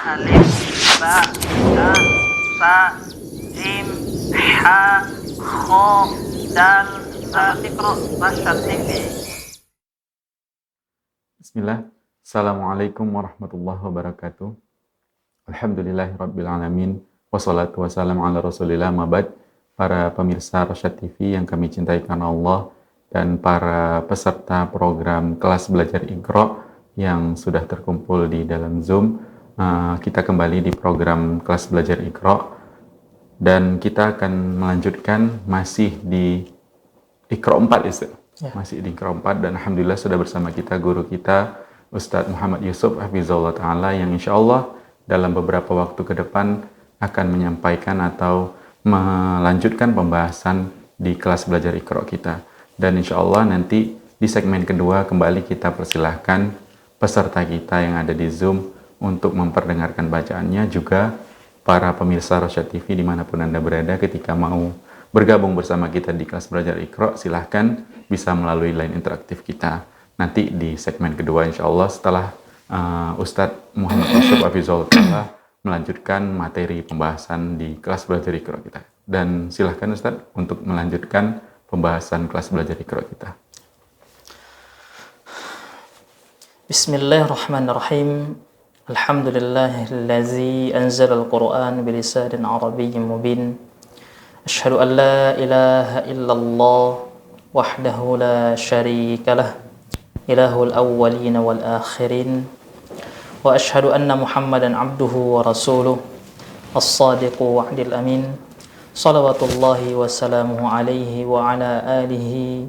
alif, ba, ta, sa, jim, ha, kho, dal, za. Iqra Rasyad TV. Bismillah. Assalamualaikum warahmatullahi wabarakatuh. Alhamdulillahirrabbilalamin. Wassalatu wassalamu ala rasulillah mabad. Para pemirsa Rasyad TV yang kami cintai karena Allah, dan para peserta program kelas belajar Iqra yang sudah terkumpul di dalam Zoom. Kita kembali di program kelas belajar Iqra, dan kita akan melanjutkan masih di Iqra 4 Ustaz. Masih di Iqra 4, dan Alhamdulillah sudah bersama kita guru kita Ustadz Muhammad Yusuf Hafizahullah Ta'ala, yang insya Allah dalam beberapa waktu ke depan akan menyampaikan atau melanjutkan pembahasan di kelas belajar Iqra kita. Dan insya Allah nanti di segmen kedua kembali kita persilahkan peserta kita yang ada di Zoom untuk memperdengarkan bacaannya. Juga para pemirsa Rasyad TV dimanapun Anda berada, ketika mau bergabung bersama kita di kelas belajar Iqra, silahkan bisa melalui line interaktif kita. Nanti di segmen kedua insya Allah setelah Ustadz Muhammad Yusuf Hafizahullah Ta'ala melanjutkan materi pembahasan di kelas belajar Iqra kita. Dan silahkan Ustadz untuk melanjutkan pembahasan kelas belajar Iqra kita. Bismillahirrahmanirrahim. Alhamdulillahillazi anzala al-Qur'an bilisanin arabiyyin mubin. Asyhadu an la ilaha illallah wahdahu la syarika lah, ilahul awwalin wal akhirin. Wa asyhadu anna Muhammadan abduhu wa rasuluh, as-sadiqu wa'dil amin. Salawatullahi wa salamuhu alaihi wa ala alihi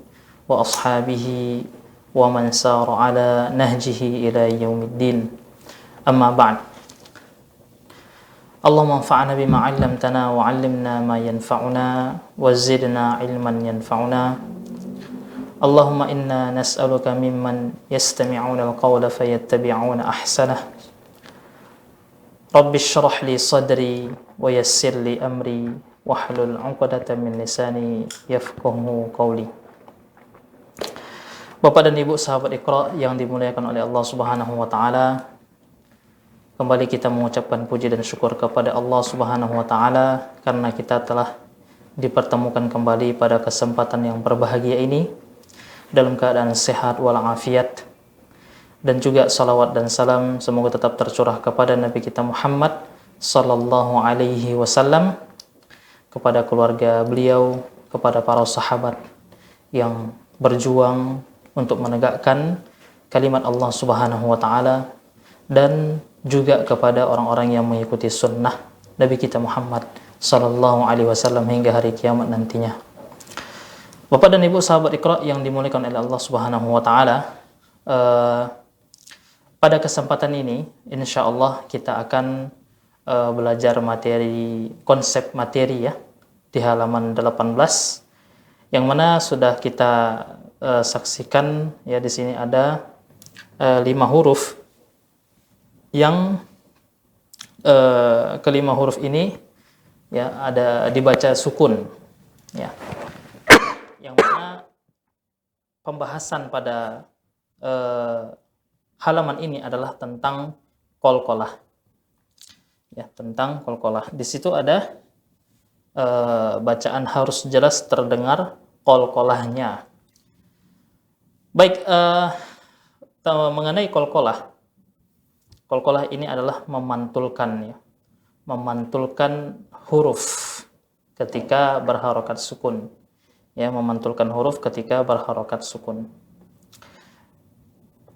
wa ashabihi wa man sara ala nahjihi ila yaumiddin. Amma ba'd. Allahumma anfa'na bima 'allamtana wa 'allimna ma yanfa'una wa zidna 'ilman yanfa'una. Allahumma inna nas'aluka mimman yastami'una al-qawla fayattabi'una ahsanah. Rabbi shrah li sadri wa yassir li amri wahlul 'uqdatam min lisani yafqahu qawli. Bapak dan Ibu sahabat Iqra yang dimuliakan oleh Allah Subhanahu wa taala, kembali kita mengucapkan puji dan syukur kepada Allah Subhanahu wa taala karena kita telah dipertemukan kembali pada kesempatan yang berbahagia ini dalam keadaan sehat walafiat, dan juga salawat dan salam semoga tetap tercurah kepada Nabi kita Muhammad sallallahu alaihi wasallam, kepada keluarga beliau, kepada para sahabat yang berjuang untuk menegakkan kalimat Allah Subhanahu wa taala, dan juga kepada orang-orang yang mengikuti sunnah Nabi kita Muhammad sallallahu alaihi wasallam hingga hari kiamat nantinya. Bapak dan Ibu sahabat Iqra yang dimuliakan oleh Allah Subhanahu wa taala, pada kesempatan ini insyaallah kita akan belajar materi, konsep materi ya, di halaman 18, yang mana sudah kita saksikan ya. Di sini ada 5 huruf yang kelima huruf ini ya ada dibaca sukun ya, yang mana pembahasan pada halaman ini adalah tentang qalqalah ya, tentang qalqalah. Di situ ada bacaan harus jelas terdengar qalqalahnya. Baik, mengenai qalqalah. Qalqalah ini adalah memantulkan ya, memantulkan huruf ketika berharokat sukun. Ya, memantulkan huruf ketika berharokat sukun.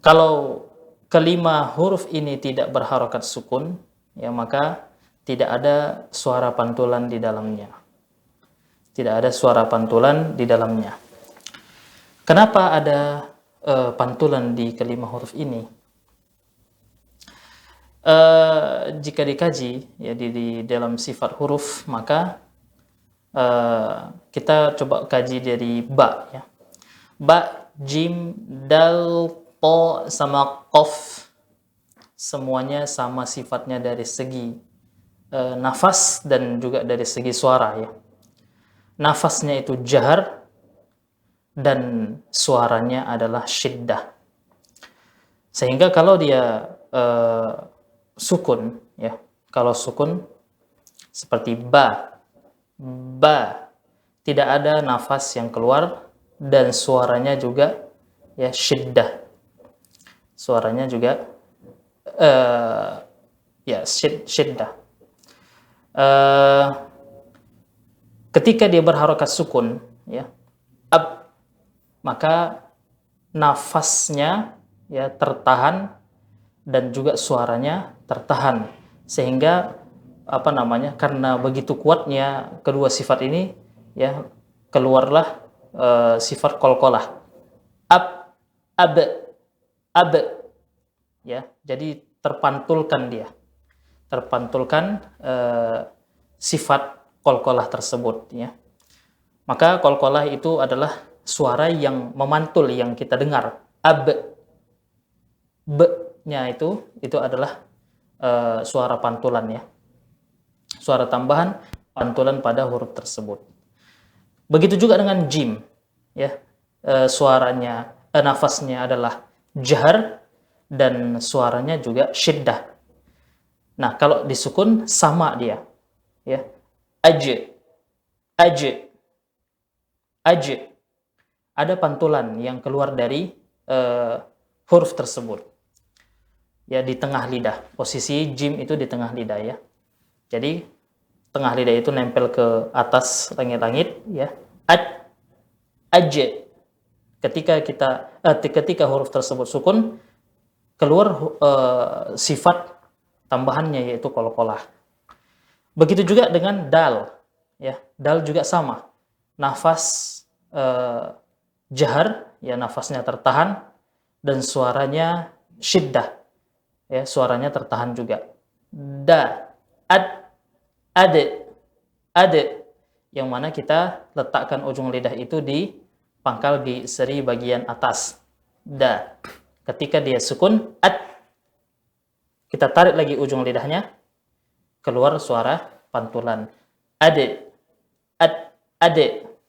Kalau kelima huruf ini tidak berharokat sukun, ya maka tidak ada suara pantulan di dalamnya. Tidak ada suara pantulan di dalamnya. Kenapa ada pantulan di kelima huruf ini? Jika dikaji ya di dalam sifat huruf, maka kita coba kaji dari ba ya. Ba, jim, dal, to sama qaf, semuanya sama sifatnya dari segi nafas dan juga dari segi suara ya. Nafasnya itu jahar dan suaranya adalah syiddah. Sehingga kalau dia sukun ya. Kalau sukun seperti ba, tidak ada nafas yang keluar dan suaranya juga ya syiddah. Suaranya juga ya syiddah. Ketika dia berharokat sukun ya, maka nafasnya ya tertahan dan juga suaranya tertahan, sehingga karena begitu kuatnya kedua sifat ini ya, keluarlah sifat qalqalah, ab ya. Jadi terpantulkan sifat qalqalah tersebut ya. Maka qalqalah itu adalah suara yang memantul yang kita dengar. B-nya itu adalah suara pantulan ya. Suara tambahan pantulan pada huruf tersebut. Begitu juga dengan jim ya. Suaranya nafasnya adalah jahar dan suaranya juga syiddah. Nah, kalau disukun sama dia ya. Aj. Ada pantulan yang keluar dari huruf tersebut ya, di tengah lidah. Posisi jim itu di tengah lidah ya. Jadi tengah lidah itu nempel ke atas langit-langit ya. Aj. Ketika huruf tersebut sukun, keluar sifat tambahannya yaitu qalqalah. Begitu juga dengan dal ya. Dal juga sama. Nafas jahar ya, nafasnya tertahan dan suaranya syiddah ya, suaranya tertahan juga. Ade, yang mana kita letakkan ujung lidah itu di pangkal di seri bagian atas. Da. Ketika dia sukun kita tarik lagi ujung lidahnya, keluar suara pantulan. Ade,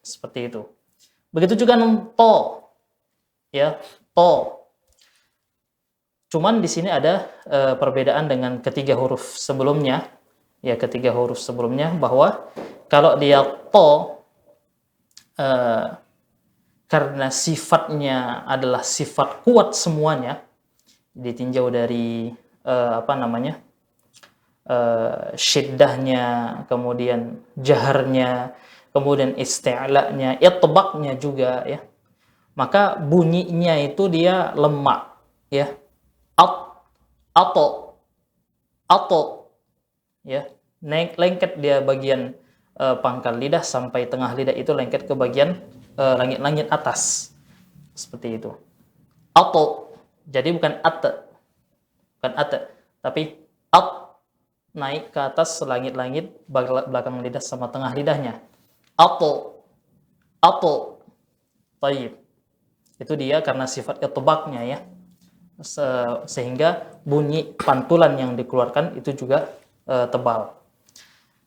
seperti itu. Begitu juga dengan to, ya, to. Cuman di sini ada perbedaan dengan ketiga huruf sebelumnya, ya, ketiga huruf sebelumnya, bahwa kalau dia to, karena sifatnya adalah sifat kuat semuanya, ditinjau dari syiddahnya, kemudian jaharnya, kemudian isti'la'nya, itbaqnya juga ya. Maka bunyinya itu dia lemak ya. Atau ya, lengket dia bagian pangkal lidah sampai tengah lidah itu lengket ke bagian langit-langit atas. Seperti itu. Atau, jadi bukan tapi naik ke atas langit-langit belakang lidah sama tengah lidahnya. Atau taib. Itu dia karena sifat itbaqnya ya. Sehingga bunyi pantulan yang dikeluarkan itu juga tebal.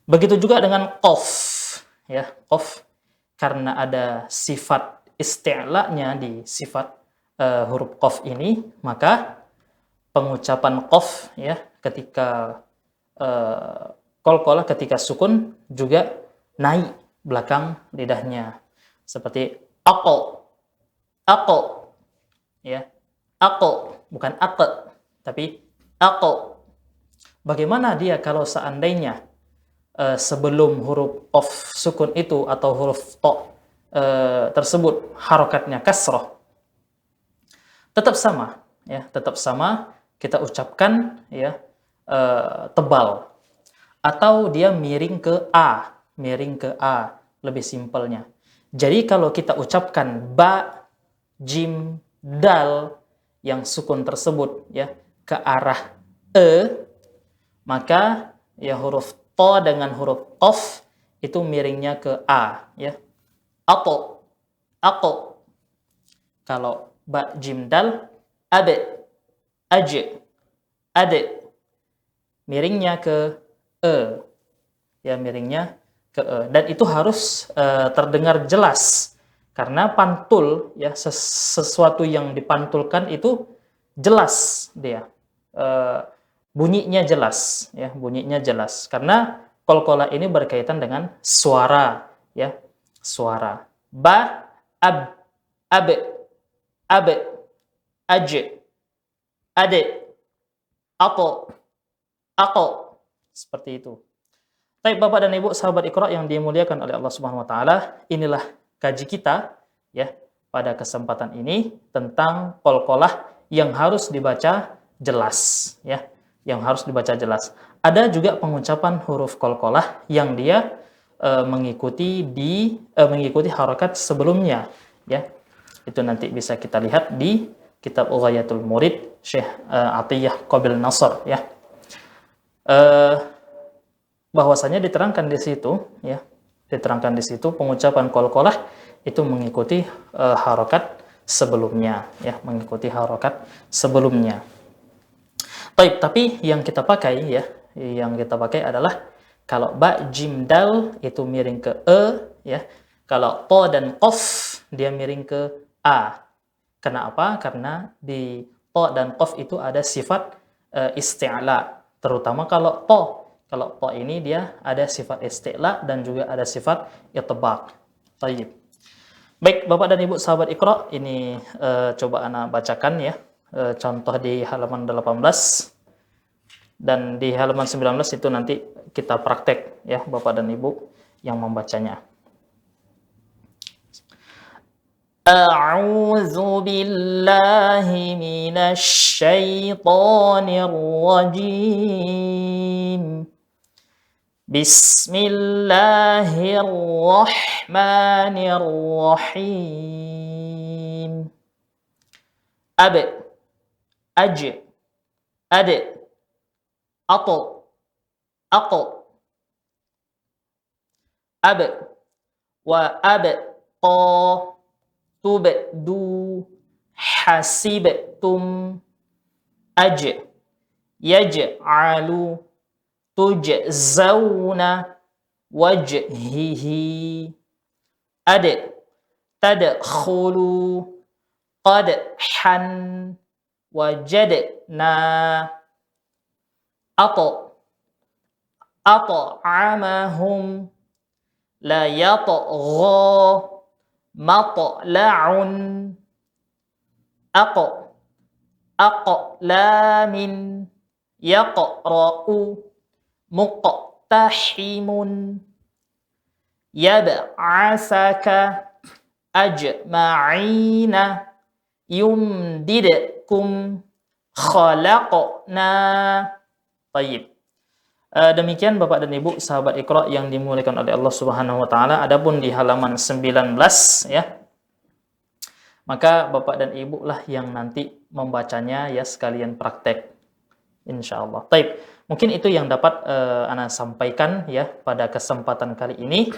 Begitu juga dengan qaf ya. Qaf karena ada sifat isti'la'nya di sifat huruf qaf ini, maka pengucapan qaf ya ketika qalqalah, ketika sukun juga naik belakang lidahnya, seperti aqo ya, aqo, bukan aqo tapi aqo. Bagaimana dia kalau seandainya sebelum huruf qaf sukun itu atau huruf to tersebut harokatnya kasrah? Tetap sama ya, tetap sama kita ucapkan ya, tebal, atau dia miring ke a, lebih simpelnya. Jadi kalau kita ucapkan ba, jim, dal yang sukun tersebut ya ke arah maka ya huruf to dengan huruf qaf itu miringnya ke a ya. Atau kalau ba, jim, dal, ade, miringnya ke ya, miringnya ke dan itu harus terdengar jelas, karena pantul ya, sesuatu yang dipantulkan itu jelas dia bunyinya jelas, ya, bunyinya jelas. Karena qalqalah ini berkaitan dengan suara, ya, suara. Ba, ab, ab, ab, aj, ade, ato, ako, seperti itu. Baik Bapak dan Ibu sahabat Iqra yang dimuliakan oleh Allah Subhanahu wa taala, inilah kaji kita ya pada kesempatan ini tentang qalqalah yang harus dibaca jelas ya, yang harus dibaca jelas. Ada juga pengucapan huruf qalqalah yang dia mengikuti harakat sebelumnya ya. Itu nanti bisa kita lihat di kitab Ghayatul Murid Syekh Atiyah Qabil Nasr ya. Bahwasanya diterangkan di situ ya, diterangkan di situ pengucapan qalqalah itu mengikuti harakat sebelumnya ya, mengikuti harakat sebelumnya. Baik, tapi yang kita pakai ya, yang kita pakai adalah kalau ba jim dal itu miring ke ya. Kalau to dan qaf dia miring ke a. Kenapa? Karena di to dan qaf itu ada sifat isti'la, terutama kalau to. Kalau to ini dia ada sifat isti'la dan juga ada sifat itbaq. Baik. Baik, Bapak dan Ibu sahabat Iqra, ini coba ana bacakan ya. Contoh di halaman 18 dan di halaman 19 itu nanti kita praktek ya Bapak dan Ibu yang membacanya. A'udzu billahi minasy syaithanir rajim. Bismillahirrahmanirrahim. Ab, aj, ad, ato, ako, ab, wa ab, to, tubdu, hasibtum, aj, yaj'alu, tujzauna, wajhihi, ad, tadkhulu, qadhan, wajadna, at'amahum, la yatgha, matla'un, aqlamin, yaqra'u, muqtahimun, yab'asaka, ajma'ina, yumdidkum, khalaqna. Baik. Demikian Bapak dan Ibu sahabat Iqra yang dimuliakan oleh Allah Subhanahu wa taala. Adapun di halaman 19 ya. Maka Bapak dan Ibu lah yang nanti membacanya ya sekalian praktek insyaallah. Baik. Mungkin itu yang dapat ana sampaikan ya pada kesempatan kali ini.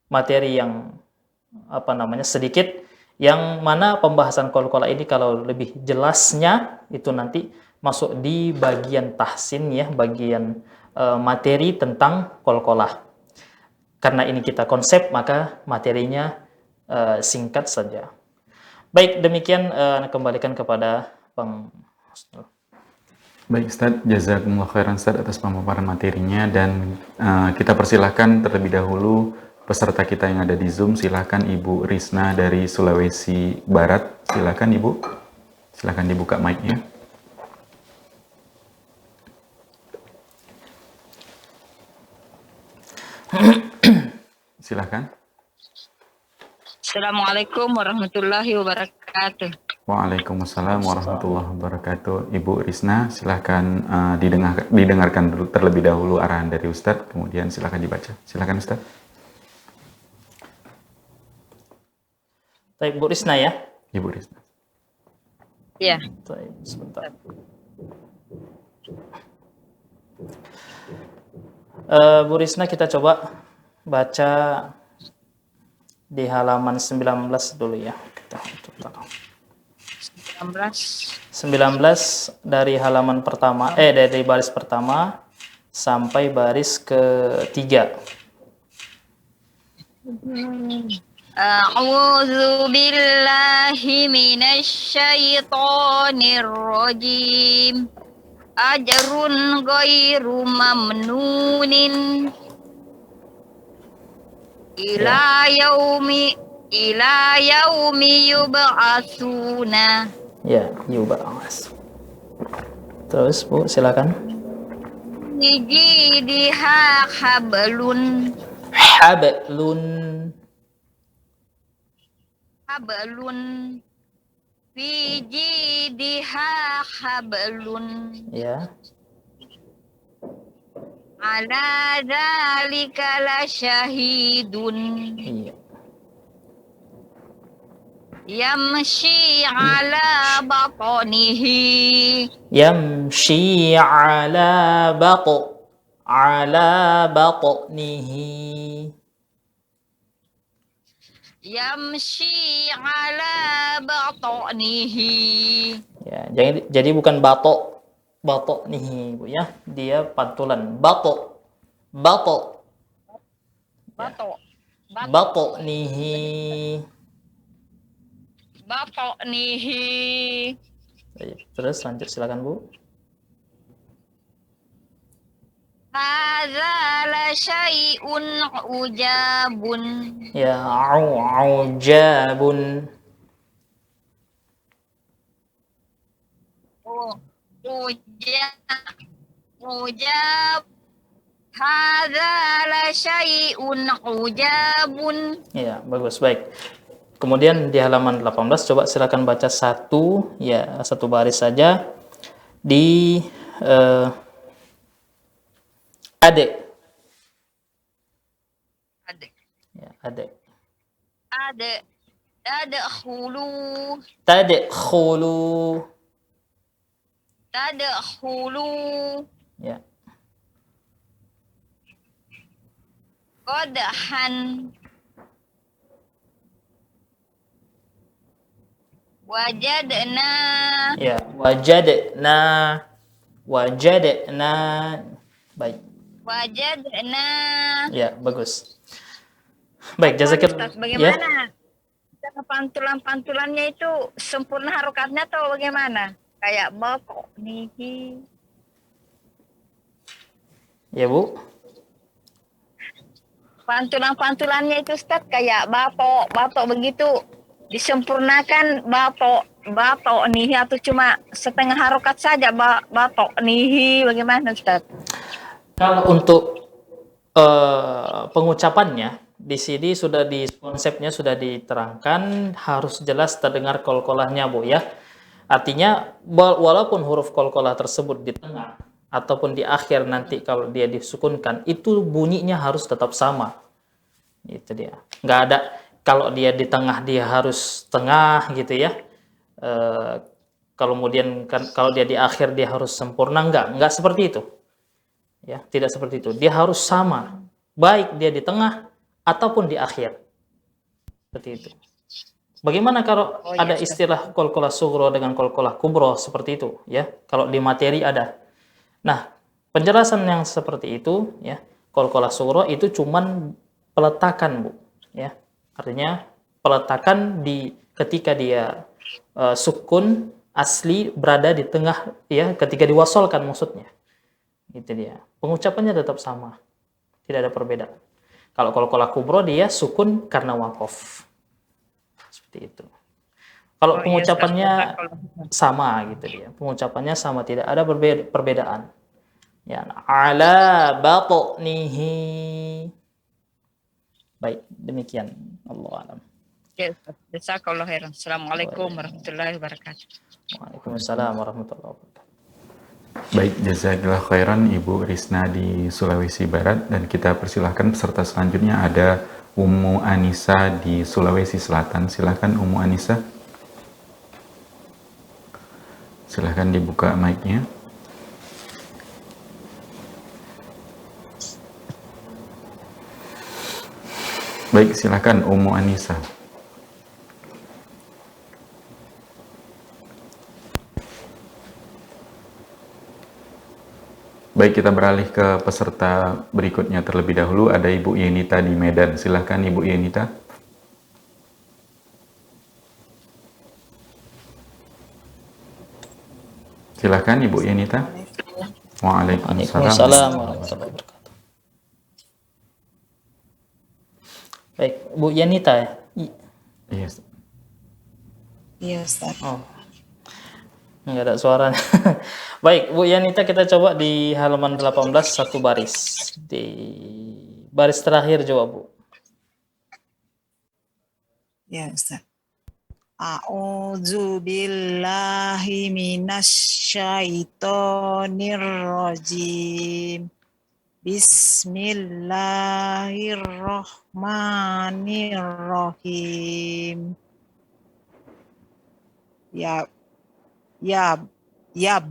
Materi yang sedikit, yang mana pembahasan qalqalah ini kalau lebih jelasnya itu nanti masuk di bagian tahsin ya, bagian materi tentang qalqalah. Karena ini kita konsep, maka materinya singkat saja. Baik, demikian kembalikan kepada Bang Husnul. Baik Ustaz, jazakumullah khairan Ustaz atas pemaparan materinya, dan kita persilahkan terlebih dahulu peserta kita yang ada di Zoom. Silahkan Ibu Risna dari Sulawesi Barat, silahkan Ibu, silahkan dibuka mic-nya. Silahkan. Assalamualaikum warahmatullahi wabarakatuh. Waalaikumsalam warahmatullahi wabarakatuh. Ibu Risna, silahkan didengarkan dulu terlebih dahulu arahan dari Ustadz, kemudian silahkan dibaca. Silahkan Ustadz. Baik, Bu Risna ya. Ibu Risna. Ya. Baik, sebentar. Bu Risna, kita coba baca di halaman 19 dulu ya. Kita coba. 19 dari halaman pertama, dari baris pertama sampai baris ketiga. A'udzu billahi minasy syaithanir rajim. Ajrun ghairu mamnunin ila yaumi yub'atsuna. Ya, yub'ats. Terus Bu, silakan. Jidiha hablun Hablun. fi jidiha hablun Ya. ala dzalika lasyahidun Iya. yamshi ala batnihi Yamshi ala batnihi. yamshi ala batnihi. Ya, jadi bukan batok nih Bu ya. Dia pantulan batok. bato Nihi. batnihi. Baik, terus lanjut silakan Bu. Hadza la syai'un ujabun. Ya, aujabun. Ujab. Hadza la syai'un ujabun. Ya, bagus, baik. Kemudian di halaman 18 coba silakan baca satu baris saja di adek. Ya, adek. Tadkhulu. Ya. Qadhan. Wajadna. Ya, wajadna. Baik. Wajadna. Ya, bagus. Baik, jazakillah. Ustaz, bagaimana? Pantulan-pantulannya itu sempurna harokatnya atau bagaimana? Kayak batok nihi. Ya, Bu. Pantulan-pantulannya itu Ustaz kayak batok begitu. Disempurnakan batok nihi atau cuma setengah harokat saja batok nihi, bagaimana Ustaz? Kalau untuk pengucapannya di sini konsepnya sudah diterangkan, harus jelas terdengar kolkolahnya Bu ya. Artinya walaupun huruf kolkolah tersebut di tengah ataupun di akhir nanti kalau dia disukunkan, itu bunyinya harus tetap sama. Itu dia. Nggak ada kalau dia di tengah dia harus tengah gitu ya. Kemudian kalau dia di akhir dia harus sempurna, nggak seperti itu. Ya, tidak seperti itu. Dia harus sama, baik dia di tengah ataupun di akhir. Seperti itu. Bagaimana kalau ada istilah qalqalah sughra dengan qalqalah kubra seperti itu ya? Kalau di materi ada. Nah, penjelasan yang seperti itu ya, qalqalah sughra itu cuman peletakan, Bu, ya. Artinya peletakan ketika dia sukun asli berada di tengah ya, ketika diwasolkan maksudnya. Itu dia. Pengucapannya tetap sama. Tidak ada perbedaan. Kalau qalqalah kubra dia sukun karena waqaf. Seperti itu. Kalau pengucapannya sama gitu dia. Pengucapannya sama, tidak ada perbedaan. Ya, ala batnihi. Baik, demikian. Allah alam. Jazakallahu khairan. Assalamualaikum warahmatullahi wabarakatuh. Waalaikumsalam warahmatullahi wabarakatuh. Baik, jazakallah khairan Ibu Risna di Sulawesi Barat, dan kita persilahkan peserta selanjutnya ada Ummu Anissa di Sulawesi Selatan. Silakan Ummu Anissa. Silakan dibuka mic-nya. Baik, silakan Ummu Anissa. Baik, kita beralih ke peserta berikutnya terlebih dahulu. Ada Ibu Yenita di Medan. Silahkan Ibu Yenita. Silakan Ibu Yanita. Waalaikumsalam. Waalaikumsalam warahmatullahi wabarakatuh. Baik, Bu Yanita ya? Iya. Iya Ustaz. Oh, nggak ada suaranya. Baik, Bu Yanita, kita coba di halaman 18 satu baris. Di baris terakhir coba, Bu. Ya Ustaz. A'udzu billahi minasyaitonir rajim. Bismillahirrahmanirrahim. Ya ya yab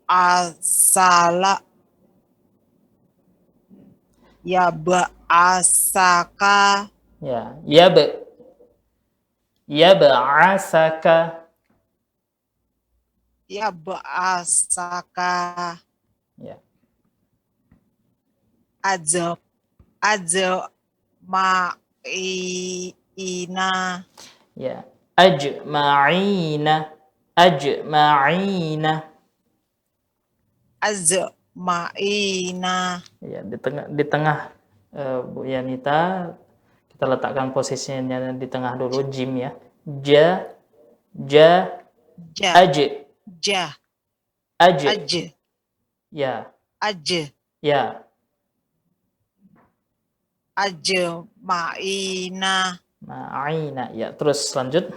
asala asaka Ya, yab'asaka. asaka Ya, aja ma'ina ya. Ajma'ina. Ajma'ina. azma'ina Ya, di tengah Bu Yanita, kita letakkan posisinya di tengah dulu, jim ya. Ja, ja aj, ja aj. aj Ya, aj ya. ajma'ina Ma'ina. Ya, terus lanjut.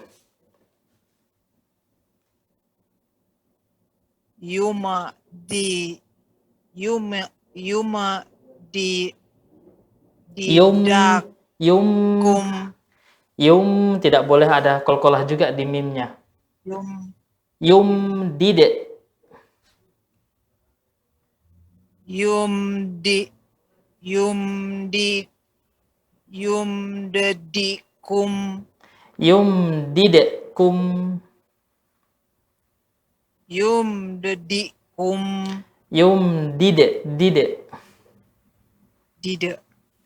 yuma di Yum, didakum yum tidak boleh ada kolkolah juga di mimnya. yum Yum dide. yumdi yumdedikum Yum dide kum. yumdedikum Yum dide dide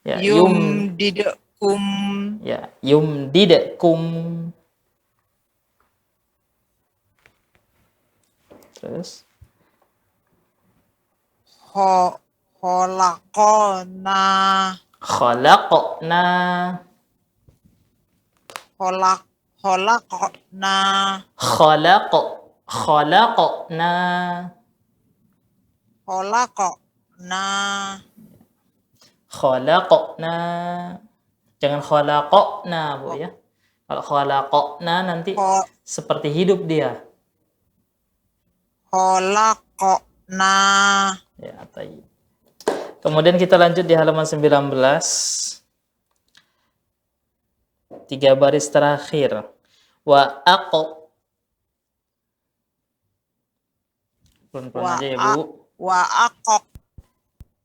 ya. yumdidekum Ya, yum dide kum. Terus holakona khalaqna. holakona Khalaqna. Khalaqna. Jangan khalaqna, Bu ya. Kalau khalaqna nanti seperti hidup dia. holakona Ya, tayyib. Kemudian kita lanjut di halaman 19. 3 baris terakhir. Wa aqo. Pelan-pelan aja ya, Bu. wa akok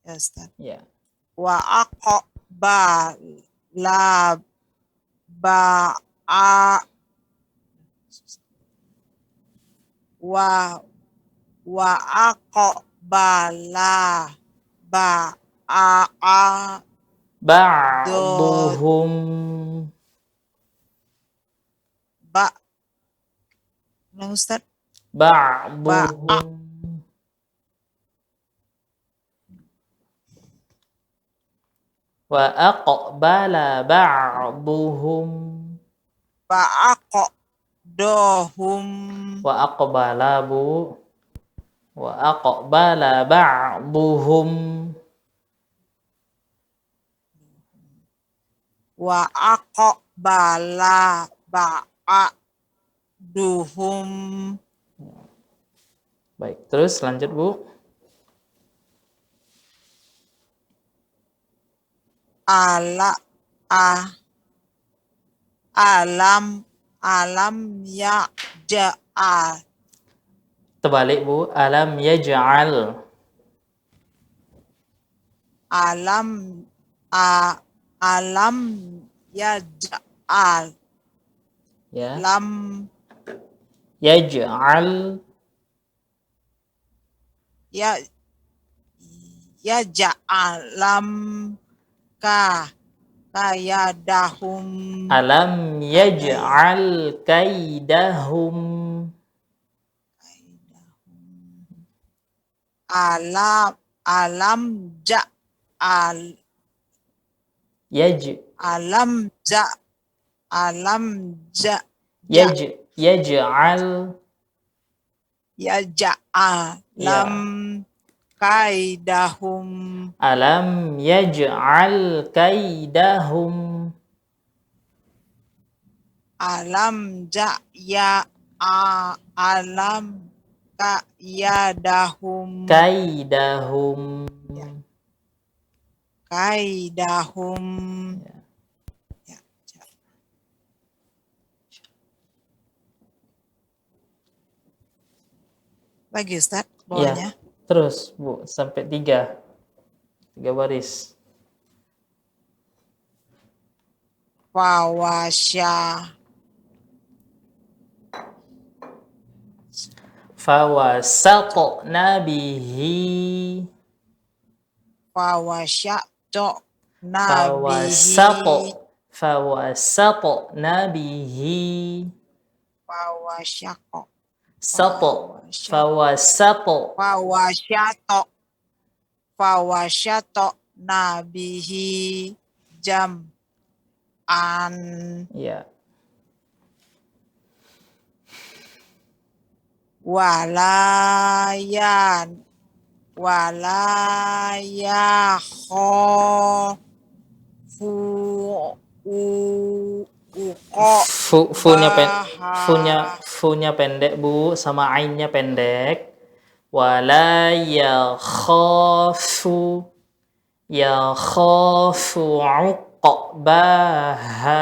ya Ustaz Ya. wa akok ba la ba a wa akok ba la ba a Ba'duhum. ba nah Ustaz Ba'duhum. Wa aqbala ba'duhum. ba akok dohum Wa aqbala, Bu. Wa aqbala ba'duhum. wa akok bala ba a duhum Baik, terus lanjut, Bu. ala alam ya ja'al Terbalik, Bu. Alam yaj'al. alam ya ja'al Ya. lam Yaj'al. ya ja'al lam kayadahum Alam yaj'al kaidahum. alam ja'al Yaj alam ja alam ja yaj'al yaj'alam kaidahum alam yaj'al kaidahum alam alam kaidahum kaidahum. kaidahum. Ya, ja. Lagi Ustaz bawahnya. Terus Bu sampai 3 baris. Fawasaqna bihi fawasaqna bihi fawasyato nabihi jam'an ya funya pendek Bu sama ainnya pendek. Wala yakhafu uqbaha.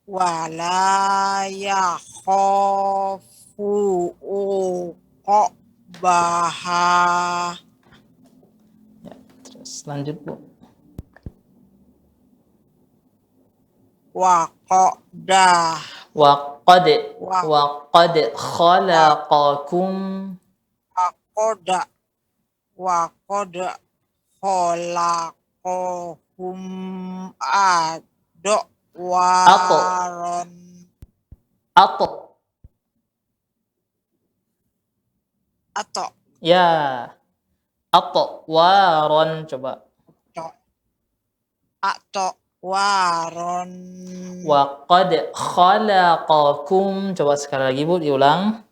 wala yakhafu uqbaha. Ya, terus lanjut Bu. Waqad khalaqakum waqad khalaqakum adwaron atau ya waron coba waron waqad khalaqakum coba sekali lagi Bu diulang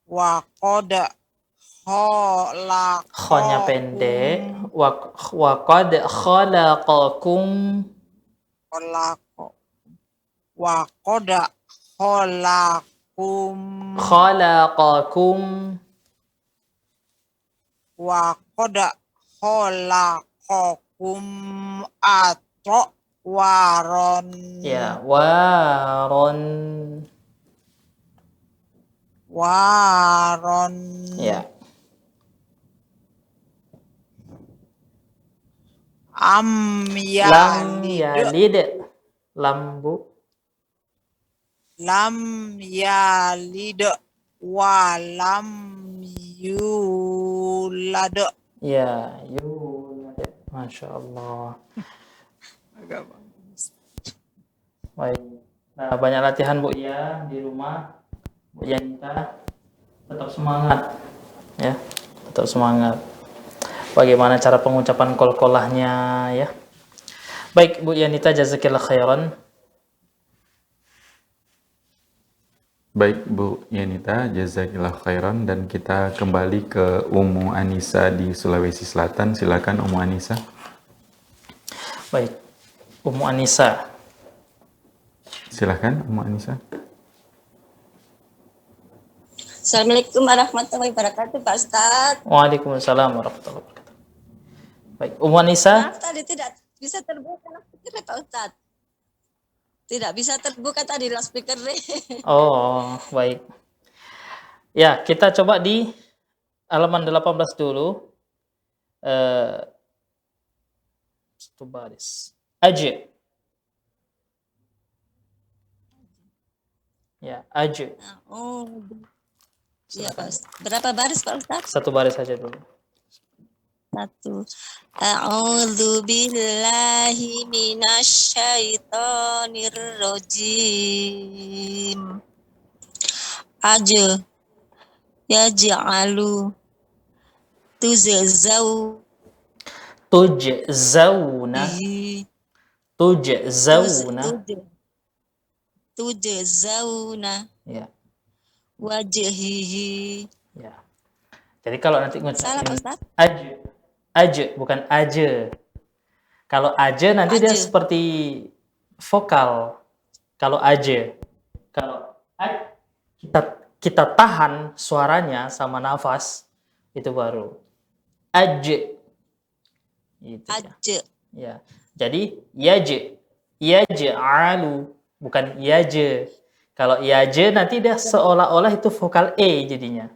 waqad khalaqakum kha-nya pendek waqad khalaqakum waqad khalaqakum atwaron ya waron ya lam yalid lam yalid walam yulad. Ya, yulad. Masya Allah. Baik. Nah, banyak latihan Bu ya di rumah. Bu Yanita tetap semangat ya, tetap semangat. Bagaimana cara pengucapan qalqalahnya ya. Baik Bu Yanita, jazakillah khairan. Baik Bu Yanita, jazakillah khairan, dan kita kembali ke Ummu Anissa di Sulawesi Selatan. Silakan Ummu Anissa. Baik, Ummu Anissa. Silakan Ummu Anissa. Assalamualaikum warahmatullahi wabarakatuh Pak Ustadz. Waalaikumsalam warahmatullahi wabarakatuh. Baik, Ummu Anissa. Maaf tadi tidak bisa terbuka loudspeaker Pak Ustadz. Tidak bisa terbuka tadi loudspeaker. Oh, baik. Ya, kita coba di halaman 18 dulu. Satu baris. Aja. Ya, aja. Oh. Iya Pak Ustadz. Berapa baris Pak Ustadz? Satu baris saja dulu. 1. A'udzu billahi minasy syaithanir rajim. Aja. Yaj'alu. Tuzau. Tujzauna. Bihi. Tujzauna. Tujzauna. Ya. Wajhihi. Ya. Jadi kalau nanti Salah Pak ngucapin Ustaz? aja, bukan aja. Kalau aja nanti dia Aja. seperti vokal. Kalau aja. Kalau kita tahan suaranya sama nafas itu baru aja. Gitu ya. Aja. Ya. Jadi yaj'alu bukan yaje. Kalau yaje nanti dia seolah-olah itu vokal e jadinya.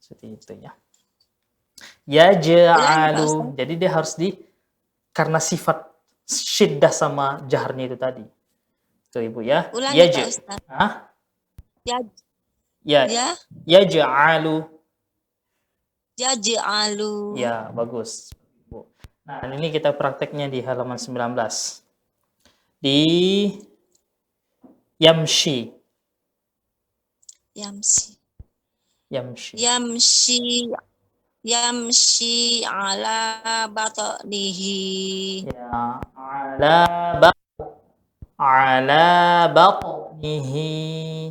Seperti itu ya. Yaj'alu. Jadi dia harus karena sifat syiddah sama jaharnya itu tadi. Tuh Ibu ya. Ulangi Pak Ustaz. Hah? Ya. Yaj'alu. Yaj'alu. Ya, bagus. Nah, ini kita prakteknya di halaman 19. Di yamshi. Yamsi. Yamshi. Yamshi ala batnihi. Ya, ala batnihi.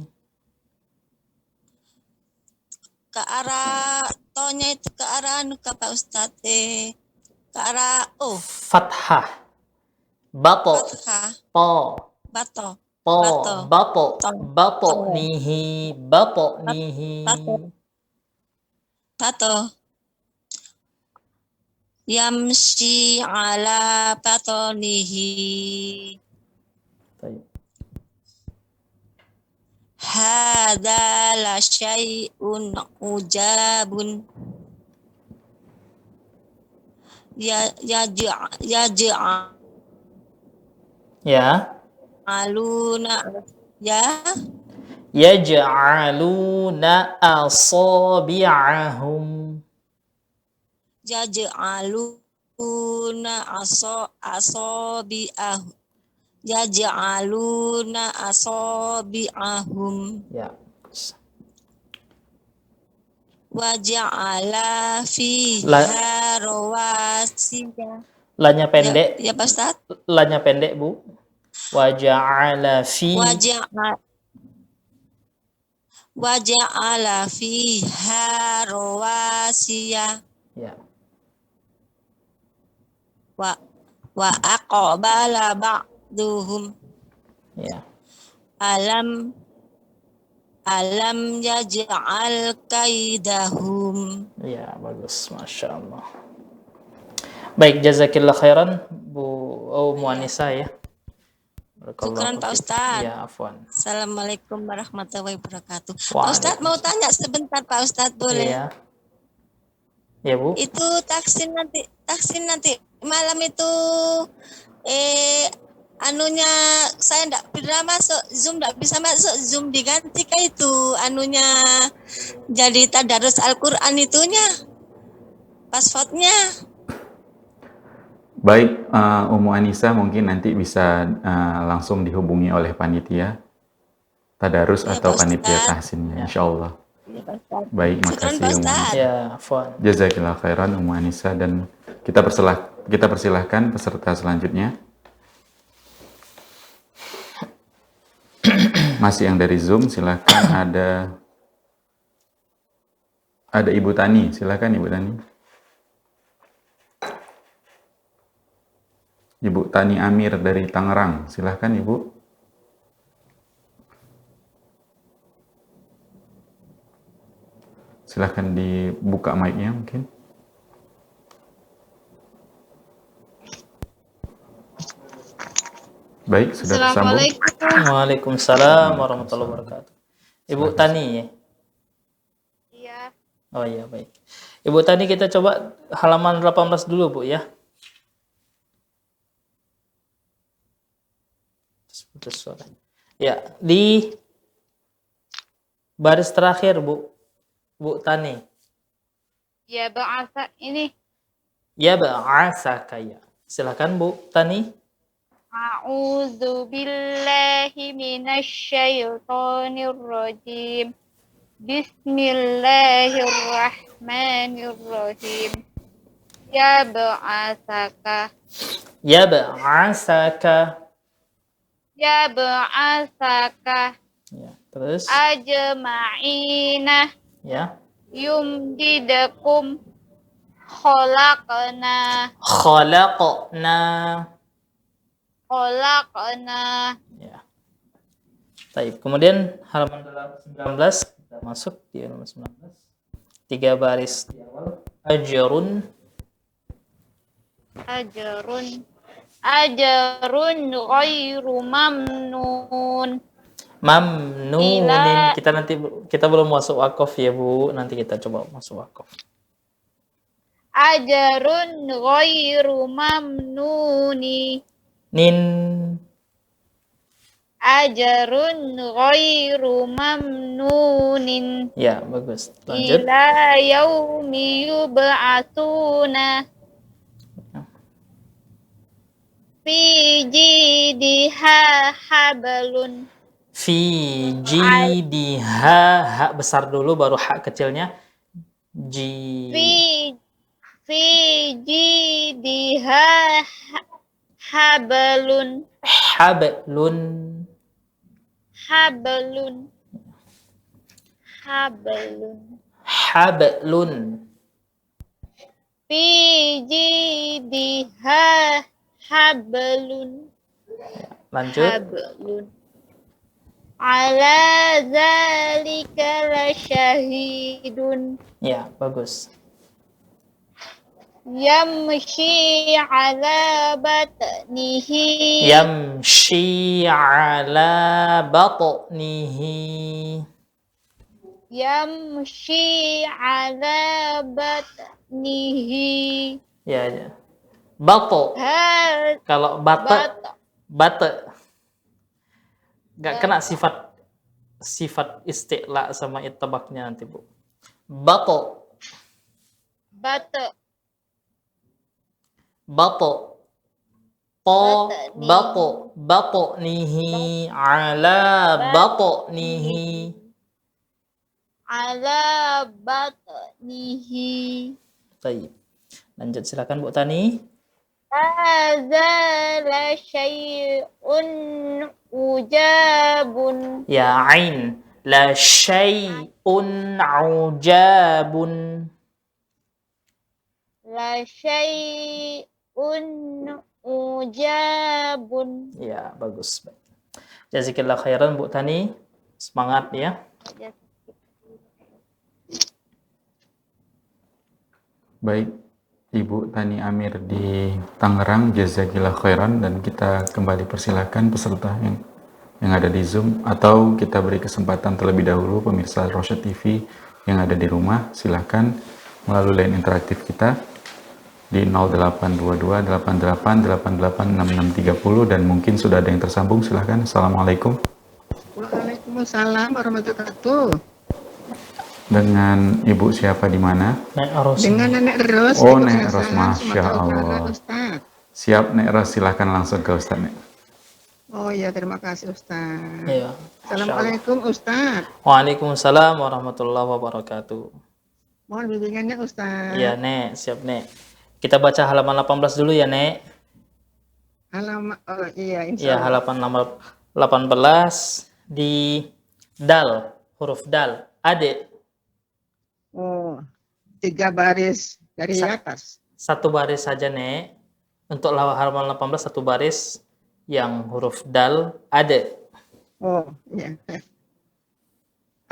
Ke arah tonya itu ke arah anu Pak Ustaz ke arah Fathah. Bato. fathah Po. bato Batnihi. bato yamshi ala batnihi. Baik. Hadza la syai'un ujabun. Ya. Aluna ya Yaj'aluna asabi'ahum. yaj'aluna asabi'ahum. Yaj'aluna asabi'ahum. Ya. Waja'ala fiha rawasiya. Lanya pendek. Ya Pak Ustaz. Lanya pendek, Bu. Waja'ala fiha rawasiya. Ya. Wa aqbala ba'duhum. Ya. Alam yaj'al kaidahum. Ya, bagus. Masya Allah. Baik, jazakillah khairan, Bu Muanisa ya. Syukran Pak Ustaz. Ya, afwan. Assalamualaikum warahmatullahi wabarakatuh. Pak Waalaikumsalam. Ustaz mau tanya sebentar Pak Ustaz boleh? Iya. Ya, Bu. Itu taksin nanti malam itu anunya saya enggak pernah masuk Zoom, enggak bisa masuk Zoom, diganti kah itu anunya jadi tadarus Al-Qur'an itunya. Passwordnya. Baik, Ummu Anissa mungkin nanti bisa langsung dihubungi oleh panitia tadarus Ya, atau Pak panitia Ustaz. tahsinnya, insya Allah. Ya, Pak Ustaz. Baik, Syukran, makasih Pak Ummu Ustaz. Anissa. Ya, afwan. Jazakillah khairan Ummu Anissa, dan kita persilahkan peserta selanjutnya. Masih yang dari Zoom, silahkan ada Ibu Tani, silahkan Ibu Tani. Ibu Tani Amir dari Tangerang, silahkan Ibu. Silahkan dibuka mic-nya mungkin. Baik, sudah tersambung. Waalaikumsalam warahmatullahi wabarakatuh. Ibu Tani ya? Iya. Oh iya, baik. Ibu Tani, kita coba halaman 18 dulu, Bu ya. Putus suara. Ya, di baris terakhir, Bu Tani. Ya ba'asa ini. Ya ba'asaka ya. Silakan Bu Tani. A'udzu billahi minasy syaithanir rajim. Bismillahirrahmanirrahim. Ya ba'asaka. Yab'asaka. Ya ba'asaka. Ya, terus Ajma'ina. ya. Yumdidakum. Khalaqna. Khalaqna. Khalaqna. Ya. Baik, kemudian halaman 19 kita masuk di halaman 19. 3 baris di awal. Ajrun. Ajrun ghairu mamnun. Mamnunin. Kita belum masuk wakaf ya, Bu. Nanti kita coba masuk wakaf. Ajrun ghairu mamnuni. Nin. Ajrun ghairu mamnunin. Ya, bagus. Lanjut. Ila yaumi yub'atsuna. Fi jidiha hablun. Fi jidiha. Ha besar dulu baru ha kecilnya. Fi jidiha hablun. Hablun. Hablun. Fi jidiha hablun. Lanjut. Hablun. Ala zalika lasyahidun. Ya, bagus. Yamshi ala batnihi. Yamshi ala batnihi. Yamshi ala batnihi. Ya, ya. Bato. Kalau bate nggak kena sifat isti'la sama ittabaknya nanti, Bu. Bato. To bato nihi ala batnihi. Ala batnihi. Baik. Lanjut silakan Bu Tani. Hadza la syai'un ujabun. Ya, ain. La syai'un ujabun. La syai'un ujabun. Ya, bagus. Jazakillah khairan Bu Tani. Semangat ya. Baik, Ibu Tani Amir di Tangerang, jazakillah khairan, dan kita kembali persilakan peserta yang ada di Zoom, atau kita beri kesempatan terlebih dahulu pemirsa Rosyad TV yang ada di rumah, silahkan melalui line interaktif kita di 0822 88 88 6630, dan mungkin sudah ada yang tersambung, silahkan. Assalamualaikum. Waalaikumsalam warahmatullahi wabarakatuh. Dengan Ibu siapa di mana? Nek Ros. Dengan Nenek Ros. Oh, Nek Ros, Masya Allah. Ustaz. Siap, Nek Ros, silahkan langsung ke Ustaz, Nek. Oh iya, terima kasih Ustaz. Iya. Assalamualaikum Ustaz. Waalaikumsalam warahmatullahi wabarakatuh. Mohon bimbingannya Ustaz. Iya, Nek, siap, Nek. Kita baca halaman 18 dulu ya, Nek. Oh iya, insya Ya, Allah. halaman 18 di dal, huruf dal. Ade. Oh, 3 baris dari atas. Satu baris saja, Nek. Untuk halaman 18 satu baris yang huruf dal ade. Oh, iya.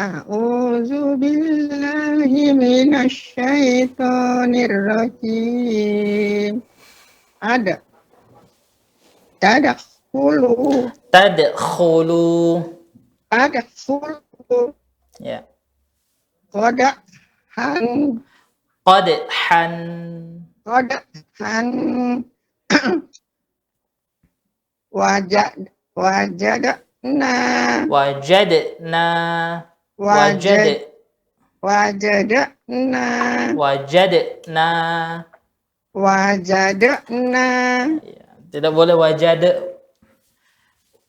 A'udzu billahi minasy syaithanir rajim. Ada. Tadkhulu. Tadkhulu. Ya. Qadhan. Qadhan. Wajadna. Ya, tidak boleh wajada.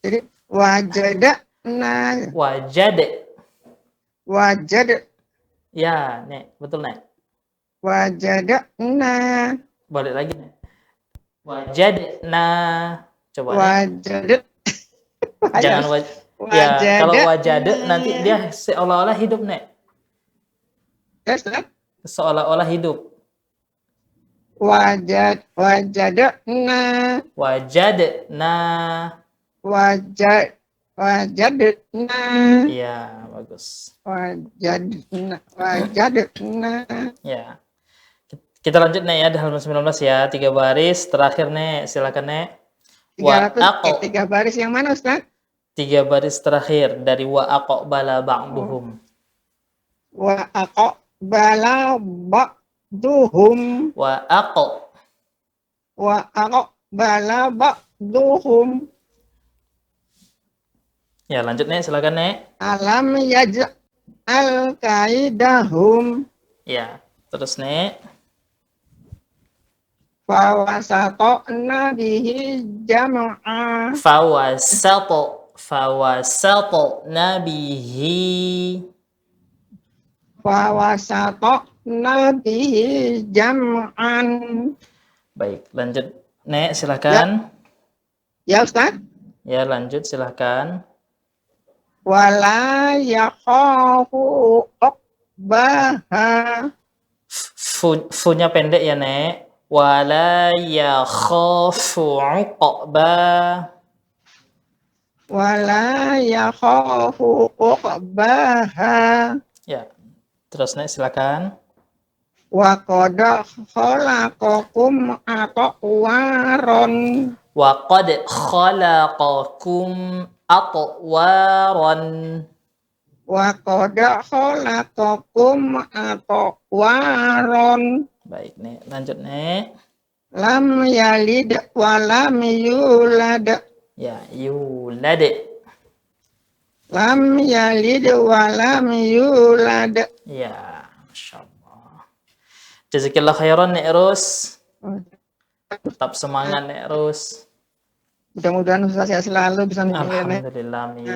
Jadi wajadna. Wajad. Ya, Nek, betul, Nek. Wajadna. Balik lagi, Nek. Wajadna. Coba, Nek. Wajad. Jangan ya, kalau Wajada. wajade nanti dia seolah-olah hidup, Nek. Yes, Ustaz. Seolah-olah hidup. Wajadna. Wajadna. Wajadna. Iya, bagus. Wajadna. Ya. Kita lanjut, Nek, ya, di halaman 19 ya. 3 baris terakhir, Nek. Silakan, Nek. Tiga baris yang mana, Ustaz? 3 baris terakhir dari wa aqbala ba'duhum. Wa aqbala ba'duhum. Wa aqbala ba'duhum. Ya, lanjut, Nek. Silakan, Nek. Alam yaj'al kaidahum. Ya, terus, Nek. Fawasatna bihi jam'a. Fawasatna bihi. Fawasatna bihi jam'an. Baik, lanjut, Nek, silakan. Ya, Ustaz. Ya, lanjut, silakan. Wala yakhafu uqbaha. Fu-nya pendek ya, Nek. Wala yakhafu uqba. Wala yakhafu uqbaha. Ya. Terus, Nek, silakan. Wa qad khalaqakum atwaron. Wa qad khalaqakum atwaran. Wa qad khalaqakum atwaron. Baik, Nek. Lanjut, Nek. Lam yalid wa lam yulad. Ya, yulad. Lam yalid wa lam yulad. Ya, Masya Allah. Jazakillah khairan, Nek Ros. Tetap semangat, Nek Ros. Mudah-mudahan Ustaz saya selalu bisa membimbingnya. Alhamdulillah, amin.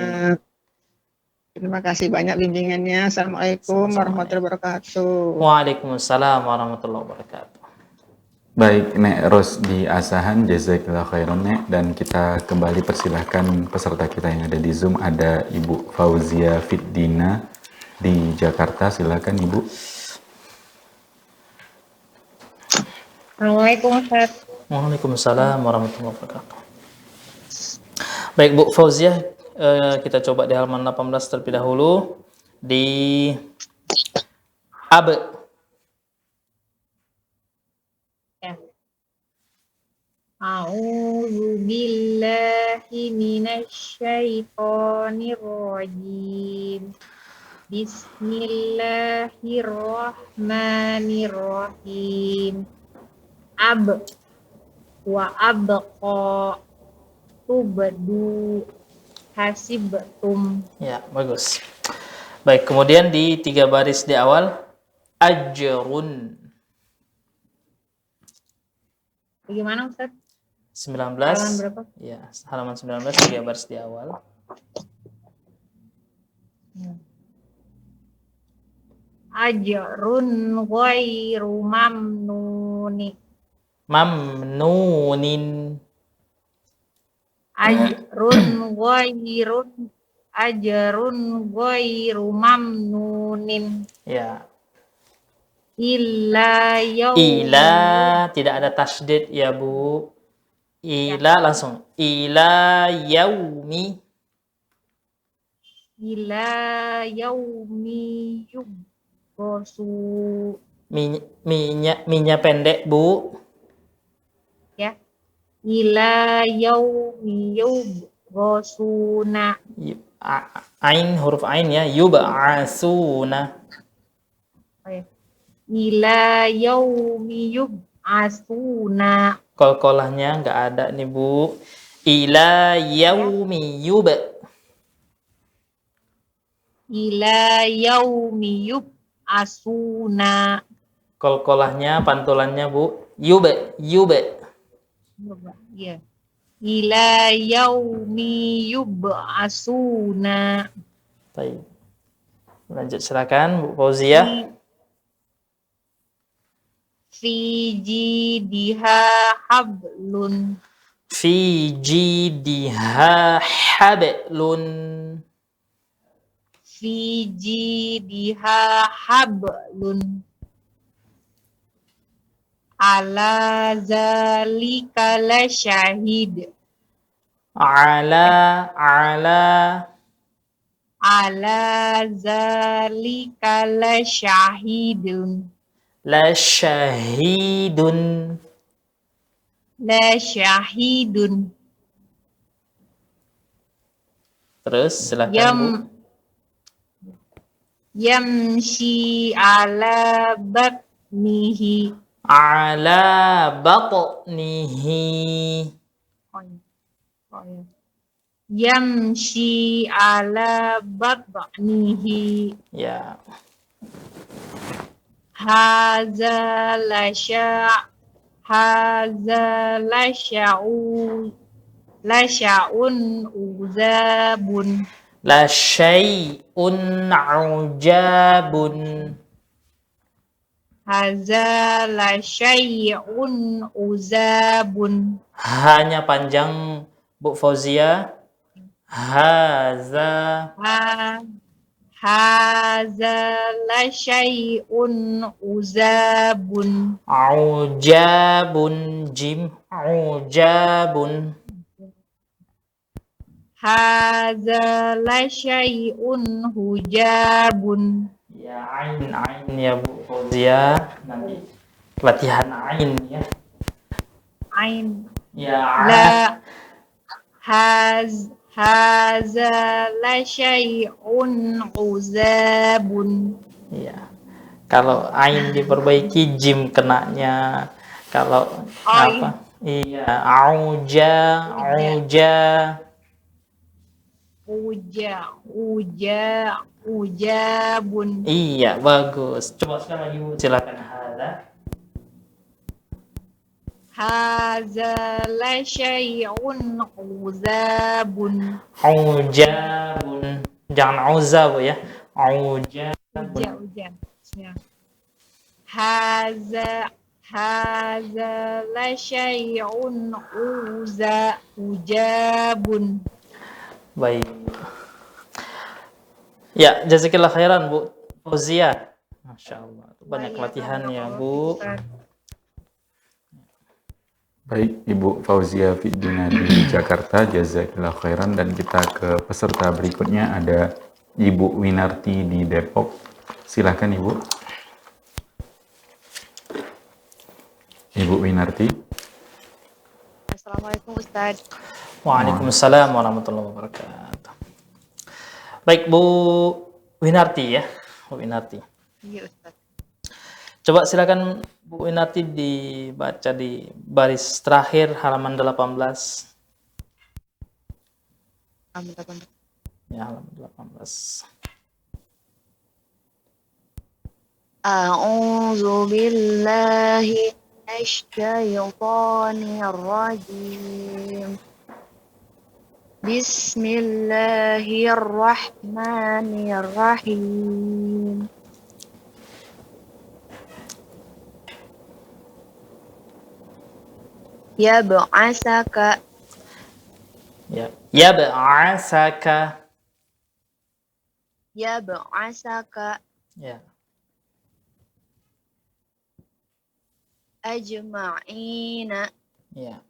Terima kasih banyak bimbingannya. Assalamualaikum warahmatullahi wabarakatuh. Waalaikumsalam warahmatullahi wabarakatuh. Baik, Nek Ros di Asahan, jazakallah khairan, Nek. Dan kita kembali persilahkan peserta kita yang ada di Zoom. Ada Ibu Fauzia Fiddina di Jakarta. Silakan, Ibu. Assalamualaikum, Ustaz. Waalaikumsalam warahmatullahi wabarakatuh. Baik, Bu Fauzia, kita coba di halaman 18 terlebih dahulu. Di ab. Ya. A'udzu billahi minasyaitonir rajim. Bismillahirrahmanirrahim. Ab wa abqa tubdu hasibtum. Ya, bagus. Baik, kemudian di 3 baris di awal ajrun. Bagaimana, Ustaz? 19. Halaman berapa? Ya, halaman 19 3 baris di awal. Ajrun ghairu mamnuni. Mamnunin. Ajrun ghairu mamnunin. Ya. Illa Tidak ada tasydid ya, Bu. Ila langsung. Ila yaumi. Ila yaumi yub'atsu. Minya pendek, Bu. Ya. Ila yaumi yub'atsuna. Huruf ain ya, yub'atsuna. Oh, ya. Ila yaumi yub'atsuna. Qalqalahnya nggak ada nih, Bu. Ila yaumi Ila yaumi yub'atsuna. Qalqalahnya, pantulannya, Bu. Ya. Ila yaumi yub'atsuna. Baik. Lanjut silakan Bu Fauzia. Fi jidiha hablun. Fi jidiha hablun. Fi jidiha hablun. Ala zalika la syahid. Ala Ala zalika la syahidun. la syahidun. La syahidun. Terus silakan Bu. Yamshi ala batnihi. Ala batnihi. Yamshi ala batnihi. Ya. Haza la sya'un uzabun. La syai'un ujabun. Haza la syai'un uzabun. Hanya panjang Bu Fauzia. Haza. Haza la syai'un uzabun. Ujabun jim. Ujabun. Haza la syai'un hujabun. Ya ain ya Bu Fauzia. Nanti latihan ain ya. Ain. Ya La haza la syai'un uzabun. ya. Kalau ain diperbaiki jim kenanya. Kalau Ain. apa? Iya, Ujabun. Iya, bagus. Coba sekali lagi Bu, silakan Haza la syai'un uzabun. Ujabun. Jangan uzab ya. Ujabun. Uja. Ya. Haza la syai'un ujabun. Baik. Ya, jazakillah khairan Bu Fauzia. Masya Allah. Banyak latihan ya Bu. Baik, Ibu Fauzia Fiddina di Jakarta, jazakillah khairan. Dan kita ke peserta berikutnya, ada Ibu Winarti di Depok. Silakan Ibu. Ibu Winarti. Assalamualaikum Ustaz. Waalaikumsalam warahmatullahi wabarakatuh. Baik Bu Winarti ya, Bu Winarti. Iya Ustaz. Coba silakan Bu Winarti dibaca di baris terakhir halaman 18. Ya, halaman 18. A'udzu billahi minasyaitonir rajim. Bismillahirrahmanirrahim. Yab'asaka. Ya. Yab'asaka. Yab'asaka Ya. ajma'ina. Ya.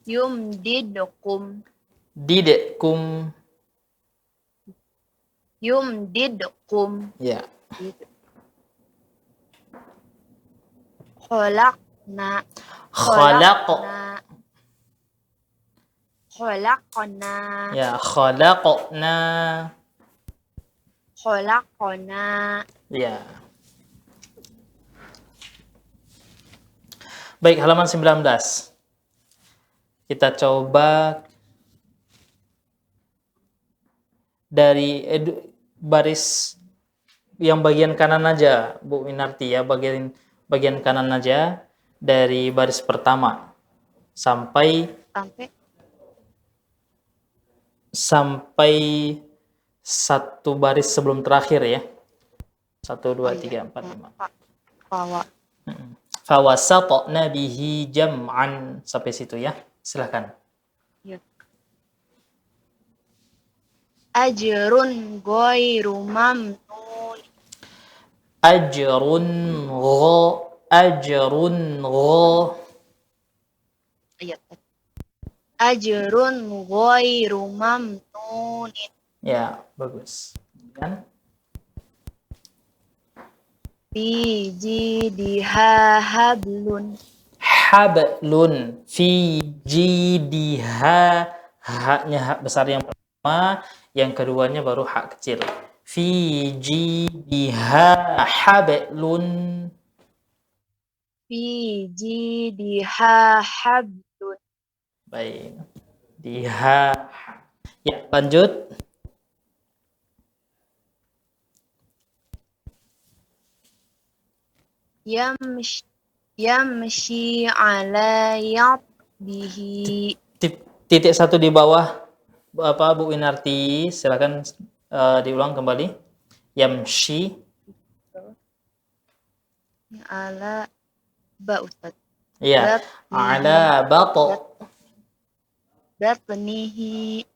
Yumdidkum. Didkum. Yumdidkum. Ya. Khalaqna. Khalaqna. Ya, khalaqna. Khalaqna. Ya. Baik, halaman 19. Kita coba dari baris yang bagian kanan aja, Bu Winarti ya, bagian kanan aja dari baris pertama sampai sampai satu baris sebelum terakhir ya. 1, 2, 3, 4, 5. Fawa. Fawasatna bihi jam'an, sampai situ ya. Silakan. Ajrun ghairu mamnun. Ajrun gho. Iya. Ajrun ghairu mamnun. Ya, bagus. Kemudian Fi jidiha hablun. hablun fi jidiha, haknya hak besar yang pertama, yang keduanya baru hak kecil. Fi jidiha hablun. Fi jidiha hablun. Baik. Diha. Ya, lanjut. Yamshi ala yatbihi. Titik satu di bawah apa Bu Winarti, silakan diulang kembali. Yamshi Ala ba Ustaz. ya ala bato, Batnihi.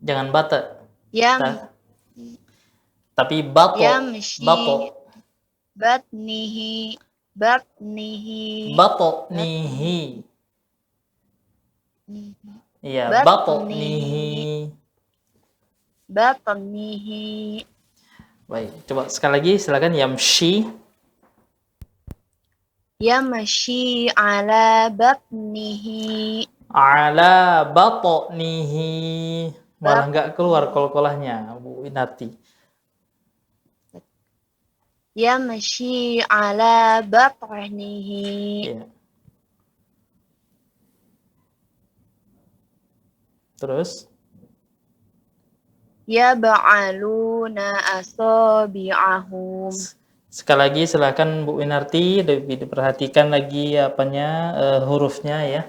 jangan bata Yam tapi bato. Yamshi. Bato Batnihi. nihi. Iya, Batnihi. bato nihi. Baik, coba sekali lagi silakan. Yamshi Yamshi ala batnihi. ala bato nihi. Malah nggak keluar kol-kolahnya Bu Winarti. Yamshi ala batnihi. Iya. Terus Yab'aluna asabi'ahum. sekali lagi silakan Bu Winarti, diperhatikan lagi apanya, hurufnya ya.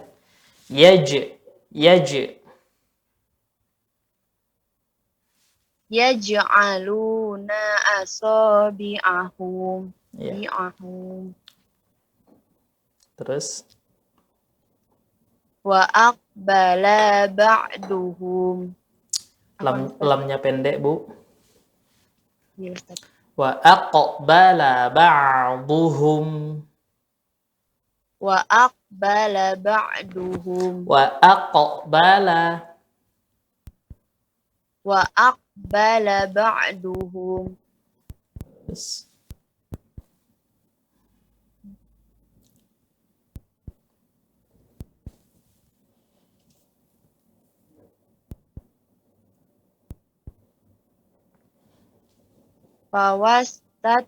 Yaj'aluna asabi'ahum. Ya. Bi'ahum. Terus Wa aqbala ba'duhum. lamnya pendek Bu. Ya, Ustaz. Wa aqbala ba'duhum. Wa aqbala ba'duhum. Wa aqbala. Wa aqbala ba'duhum. Terus Fawastat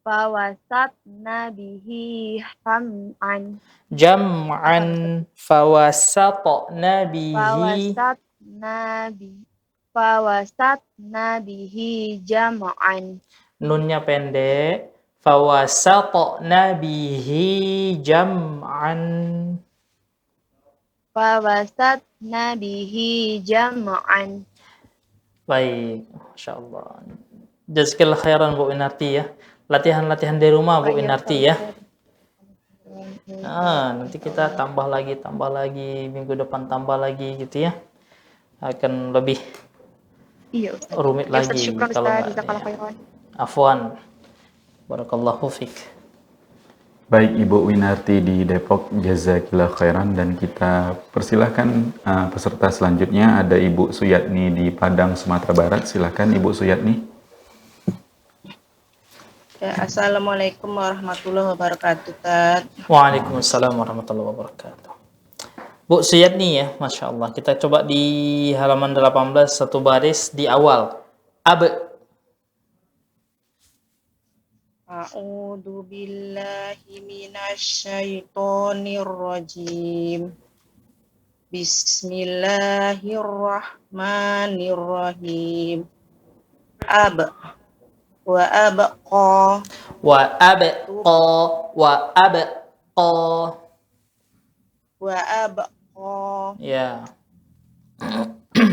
fawasatna bihi ham'an. jam'an fawasatna bihi. Fawasatna bihi jam'an. Nunnya pendek. Fawasatna bihi jam'an. Fawasatna bihi jam'an. Baik, Masya Allah. Jazakallahu khairan Bu Winarti ya. Latihan-latihan di rumah Bu Winarti ya. Nanti kita tambah lagi, minggu depan tambah lagi gitu ya. Akan lebih rumit lagi kalau enggak. Afwan. Barakallahu fiik. Baik Ibu Winarti di Depok, jazakillah khairan, dan kita persilahkan peserta selanjutnya ada Ibu Suyatni di Padang, Sumatera Barat. Silahkan Ibu Suyatni. Ya, Assalamualaikum warahmatullahi wabarakatuh. Waalaikumsalam warahmatullahi wabarakatuh. Bu Suyatni ya, Masya Allah. Kita coba di halaman 18 satu baris di awal. A'udzu billahi minasyaitonir rajim. Bismillahirrahmanirrahim. wa abqa Wa abqa. Wa abqa. wa abqa Ya.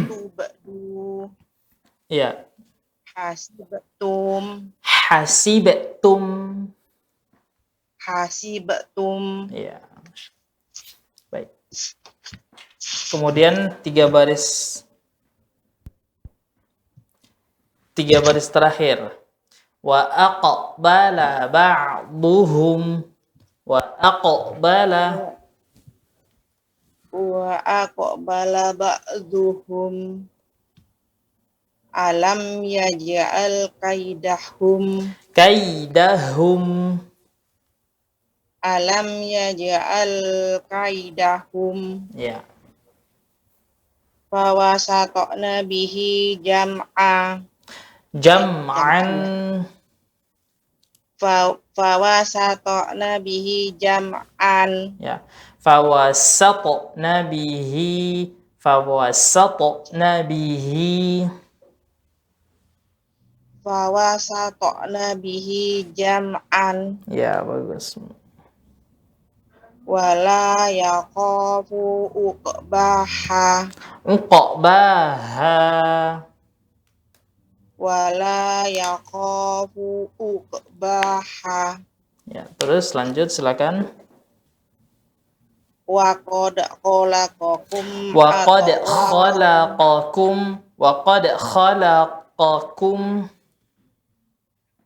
tubdu Ya. hasibtum Hasibtum. hasibtum Ya. Baik. Kemudian tiga baris terakhir. Wa aqbala ba'duhum. Wa aqbala. wa aqbala ba'duhum alam yaj'al kaidahum Kaidahum. alam yaj'al kaidahum Ya. fawasatna bihi jam'a Jam'an. fawasatna bihi jam'an Ya. Fawasatna bihi. Fawasatna bihi. fawasatna bihi jam'an Ya, bagus. wala yaqafu uqbaha Uqbaha. wala yaqafu uqbaha Ya, terus lanjut silakan. wa qad khalaqakum Wa qad khalaqakum. Wa qad khalaqakum.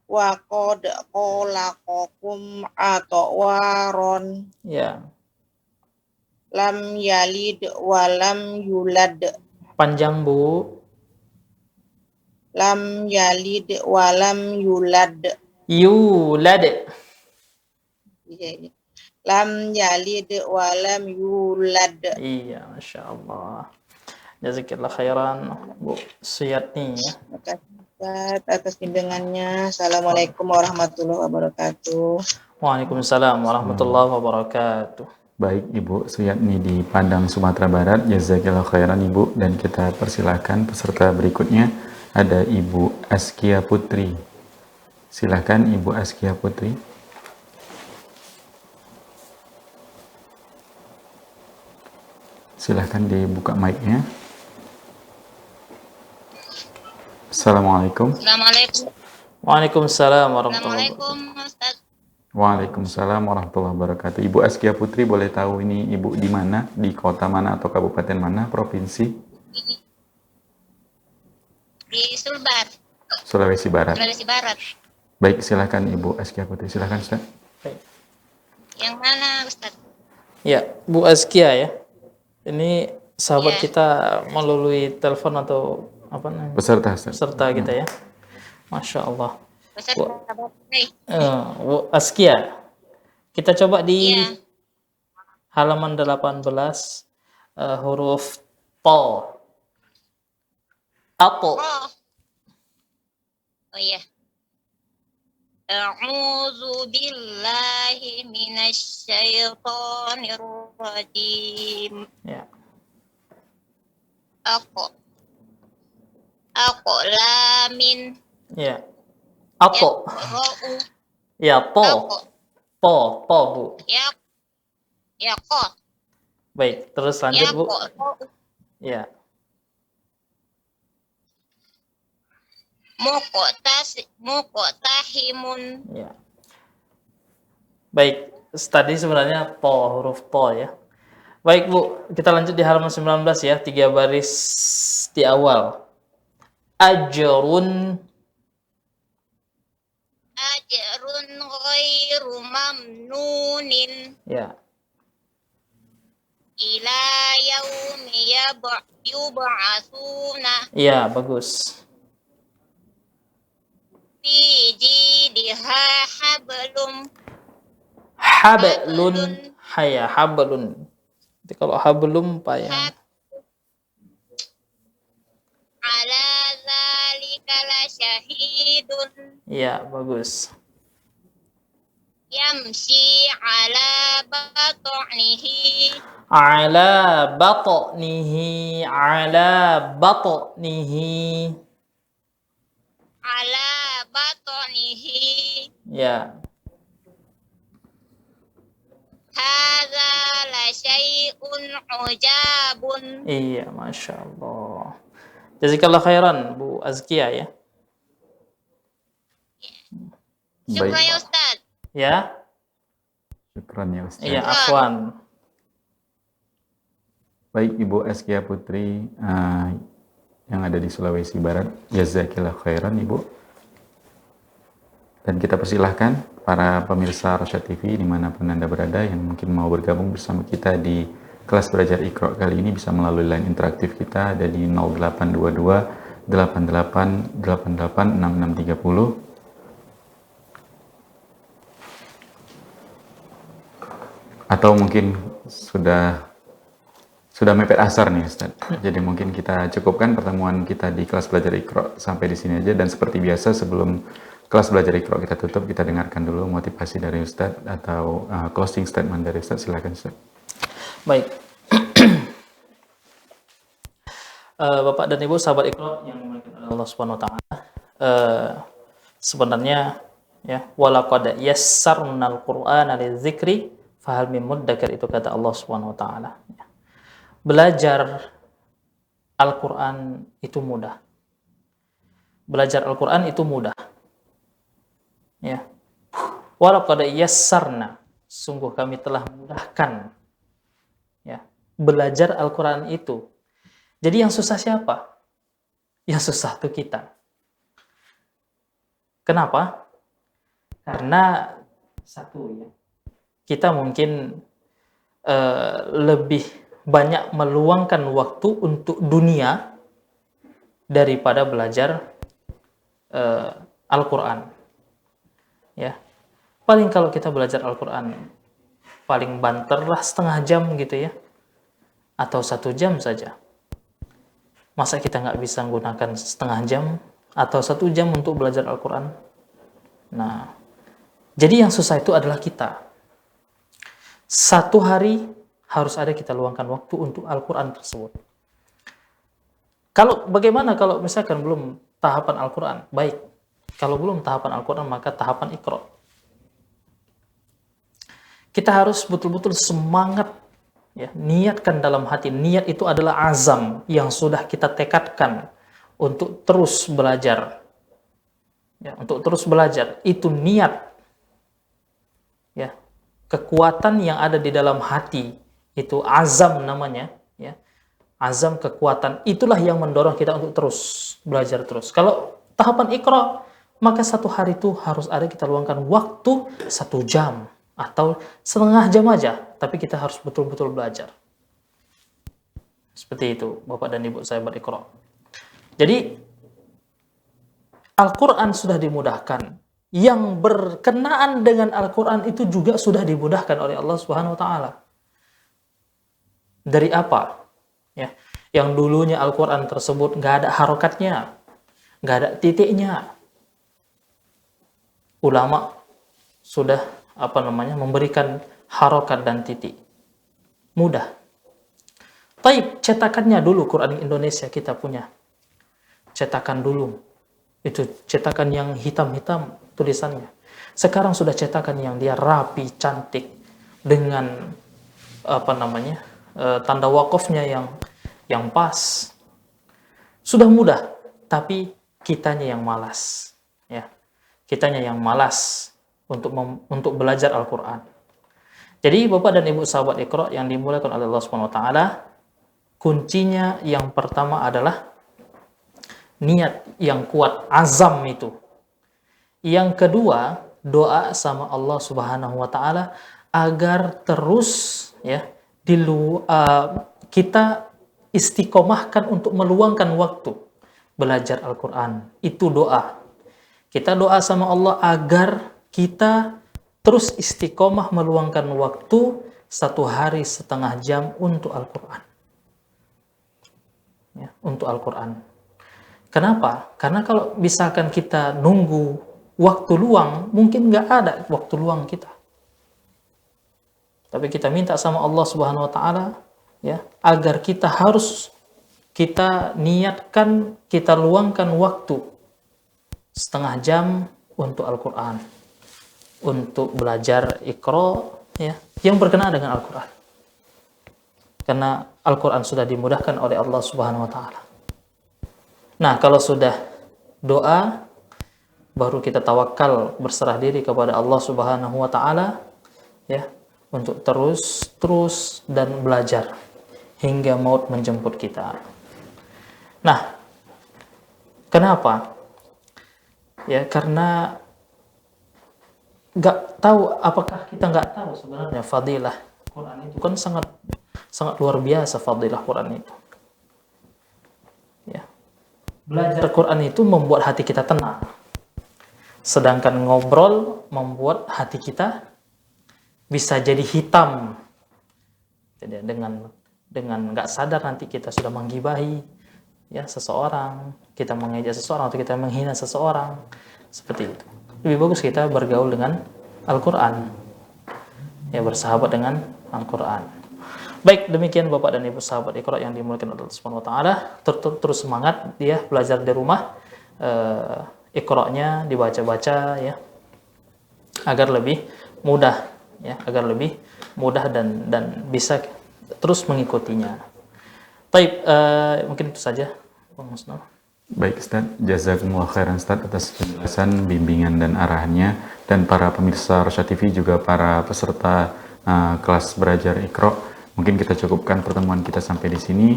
wa qad khalaqakum atwaron Ya, lam yalid wa lam yulad panjang Bu. lam yalid wa lam yulad Yulad. Iya, iya. Lam yalid wa lam yulad. Iya, Masya Allah. Jazakillah khairan Bu Suyatni ya. Terima kasih Ustaz atas bimbingannya. Assalamualaikum warahmatullahi wabarakatuh. Waalaikumsalam warahmatullahi wabarakatuh. Baik Ibu Suyatni di Padang, Sumatera Barat, jazakillah khairan Ibu, dan kita persilahkan peserta berikutnya ada Ibu Askia Putri. Silahkan Ibu Askia Putri. Silahkan dibuka mic-nya. Assalamualaikum. Assalamualaikum. Waalaikumsalam warahmatullahi wabarakatuh. Assalamualaikum Ustaz. Waalaikumsalam warahmatullahi wabarakatuh. Ibu Askia Putri, boleh tahu ini Ibu di mana? Di kota mana atau kabupaten mana? Provinsi? Di Sulbar, Sulawesi Barat. Sulawesi Barat. Baik, silakan Ibu Askia Putri. Silakan Ustaz. Yang mana Ustaz? Ya, Bu Askia ya. Ini sahabat Ya. kita melalui telepon atau apa namanya? Peserta Ustaz. Peserta kita ya. Masya Allah. Ustaz, Bu, sahabat nih. Bu Askia, kita coba di Iya. halaman 18 huruf to. Apo. Oh iya. A'udzu billahi minasy syaithanir rajim. Ya. Aku lamin Ya. Apo. yaqra'u Ya, po. aku Po, Bu. yaqo Baik, terus lanjut Bu. yaqra'u Ya. muqtahimun. Ya. Baik, tadi sebenarnya to, huruf to ya. Baik Bu, kita lanjut di halaman 19 ya, 3 baris di awal. Ajrun. Ajrun ghairu mamnunin Ya. ila yaumi yub'atsuna Ya, bagus. fi jidha hablum Hablun. Haya, hablun. Jadi kalau hablum Pak ya. ala zalika la syahidun Ya, bagus. yamshi ala batnihi Ala batnihi, ala batnihi. ala batnihi Ya. Hadza la syai'un ujabun. Iya, Masya Allah. Jazakallah khairan, Bu Azkia ya. Syukran Baik, ya Ustaz. Ya, syukran ya Ustaz. iya, afwan. Baik, Ibu Askia Putri yang ada di Sulawesi Barat, jazakillah khairan Ibu. Dan kita persilahkan para pemirsa Rosyad TV dimanapun Anda berada yang mungkin mau bergabung bersama kita di kelas belajar Iqra kali ini bisa melalui line interaktif kita ada di 0822 88 88 6630. Atau mungkin sudah mepet asar nih Ustaz. Jadi mungkin kita cukupkan pertemuan kita di kelas belajar Iqra sampai di sini aja. Dan seperti biasa sebelum kelas belajar Iqra kita tutup, kita dengarkan dulu motivasi dari Ustaz atau closing statement dari Ustaz. Silakan Ustaz. Baik. Bapak dan Ibu sahabat Iqra yang dimuliakan oleh Allah Subhanahu wa taala. Sebenarnya ya, walaqad yassarnal Qur'ana lidzikri fahal mim muddakir, itu kata Allah Subhanahu wa taala. Belajar Al-Qur'an itu mudah. Belajar Al-Qur'an itu mudah. Ya. Walaqad yassarna, sungguh kami telah mudahkan. Ya, belajar Al-Qur'an itu. Jadi yang susah siapa? Yang susah itu kita. Kenapa? Karena satu ya, kita mungkin lebih banyak meluangkan waktu untuk dunia daripada belajar Al-Quran. Ya, paling kalau kita belajar Al-Quran paling banterlah setengah jam gitu ya, atau 1 jam saja. Masa kita nggak bisa menggunakan setengah jam atau 1 jam untuk belajar Al-Quran? Nah, jadi yang susah itu adalah kita. 1 hari harus ada kita luangkan waktu untuk Al-Quran tersebut. Bagaimana kalau misalkan belum tahapan Al-Quran? Baik, kalau belum tahapan Al-Quran maka tahapan Iqra. Kita harus betul-betul semangat, ya, niatkan dalam hati. Niat itu adalah azam yang sudah kita tekadkan untuk terus belajar. Ya, untuk terus belajar itu niat. Ya, kekuatan yang ada di dalam hati itu azam namanya, ya. Azam, kekuatan, itulah yang mendorong kita untuk terus belajar terus. Kalau tahapan Iqra, maka 1 hari itu harus ada kita luangkan waktu 1 jam atau setengah jam aja, tapi kita harus betul-betul belajar. Seperti itu, Bapak dan Ibu saya Iqra. Jadi Al-Quran sudah dimudahkan. Yang berkenaan dengan Al-Quran itu juga sudah dimudahkan oleh Allah Subhanahu wa taala. Dari apa? Ya, yang dulunya Al-Quran tersebut nggak ada harokatnya, nggak ada titiknya. Ulama sudah memberikan harokat dan titik. Mudah. Taib, cetakannya dulu Quran Indonesia kita punya. Cetakan dulu. Itu cetakan yang hitam-hitam tulisannya. Sekarang sudah cetakan yang dia rapi, cantik dengan tanda wakofnya yang pas. Sudah mudah, tapi kitanya yang malas, ya. Kitanya yang malas untuk belajar Al-Qur'an. Jadi Bapak dan Ibu sahabat Iqra yang dimuliakan oleh Allah Subhanahu wa taala, kuncinya yang pertama adalah niat yang kuat, azam itu. Yang kedua, doa sama Allah Subhanahu wa taala agar terus ya kita istiqomahkan untuk meluangkan waktu belajar Al-Qur'an. Itu doa. Kita doa sama Allah agar kita terus istiqomah meluangkan waktu 1 hari setengah jam untuk Al-Qur'an. Ya, untuk Al-Qur'an. Kenapa? Karena kalau misalkan kita nunggu waktu luang, mungkin nggak ada waktu luang kita. Tapi kita minta sama Allah Subhanahu wa taala ya, agar kita niatkan, kita luangkan waktu setengah jam untuk Al-Qur'an. untuk belajar Iqra ya, yang berkenaan dengan Al-Quran. Karena Al-Quran sudah dimudahkan oleh Allah Subhanahu wa Ta'ala. Nah, kalau sudah doa, baru kita tawakal, berserah diri kepada Allah Subhanahu wa Ta'ala ya, untuk terus dan belajar hingga maut menjemput kita. Nah, kenapa? Ya, karena nggak tahu, apakah kita nggak tahu sebenarnya fadilah Quran itu kan sangat luar biasa. Fadilah Quran itu ya, belajar Quran itu membuat hati kita tenang, sedangkan ngobrol membuat hati kita bisa jadi hitam. Jadi dengan nggak sadar nanti kita sudah menggibahi ya seseorang, kita mengejek seseorang atau kita menghina seseorang, seperti itu. Lebih bagus kita bergaul dengan Al-Quran ya, bersahabat dengan Al-Quran. Baik, demikian Bapak dan Ibu sahabat Iqra yang dimuliakan Allah Subhanahu wa Ta'ala. Terus semangat dia belajar di rumah, Iqra-nya dibaca-baca ya, agar lebih mudah ya, dan bisa terus mengikutinya. Baik, mungkin itu saja Bang Musnal. Baik Ustaz, jazakumullah khairan Ustaz atas penjelasan, bimbingan dan arahannya, dan para pemirsa Rasyad TV juga para peserta kelas belajar Iqra. Mungkin kita cukupkan pertemuan kita sampai di sini,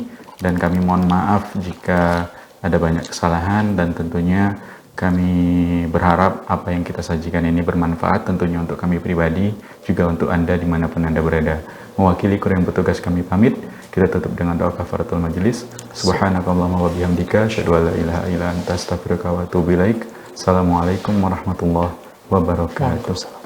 dan kami mohon maaf jika ada banyak kesalahan, dan tentunya kami berharap apa yang kita sajikan ini bermanfaat tentunya untuk kami pribadi, juga untuk Anda dimanapun Anda berada. Mewakili kru yang bertugas kami pamit. Kita tutup dengan doa kafaratul majelis. Subhanakallahumma wa bihamdika, asyhadu an la ilaha illa anta, astaghfiruka wa atubu ilaik. Assalamualaikum warahmatullahi wabarakatuh.